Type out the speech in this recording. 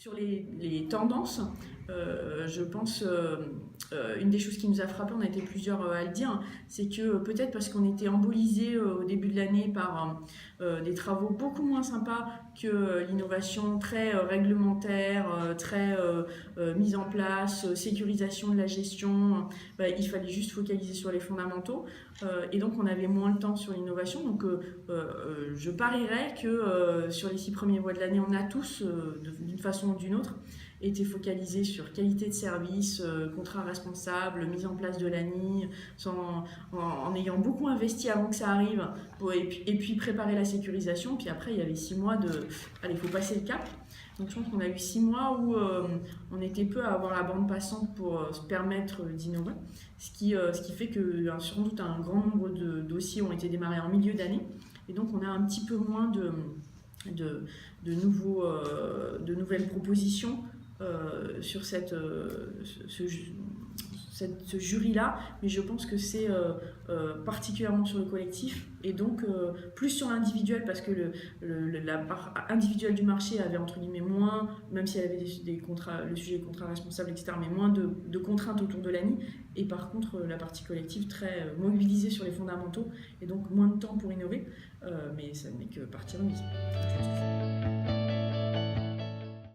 Sur les tendances, je pense, une des choses qui nous a frappé, on a été plusieurs à le dire, c'est que peut-être parce qu'on était embolisés au début de l'année par des travaux beaucoup moins sympas que l'innovation très réglementaire, très mise en place, sécurisation de la gestion, il fallait juste focaliser sur les fondamentaux. Et donc on avait moins le temps sur l'innovation. Donc je parierais que sur les 6 premiers mois de l'année, on a tous, d'une façon ou d'une autre, été focalisés sur qualité de service, contrat responsable, mise en place de l'ANI, en ayant beaucoup investi avant que ça arrive, et puis préparer la sécurisation. Puis après, il y avait 6 mois de allez, il faut passer le cap. Donc je pense qu'on a eu 6 mois où on était peu à avoir la bande passante pour se permettre d'innover, ce qui fait que sans doute un grand nombre de dossiers ont été démarrés en milieu d'année, et donc on a un petit peu moins de nouvelles propositions sur ce jury-là, mais je pense que c'est particulièrement sur le collectif et donc plus sur l'individuel, parce que la part individuelle du marché avait entre guillemets moins, même s'il y avait des contrats, le sujet des contrats responsables, etc., mais moins de contraintes autour de l'ANI, et par contre la partie collective très mobilisée sur les fondamentaux et donc moins de temps pour innover, mais ça n'est que partie remise.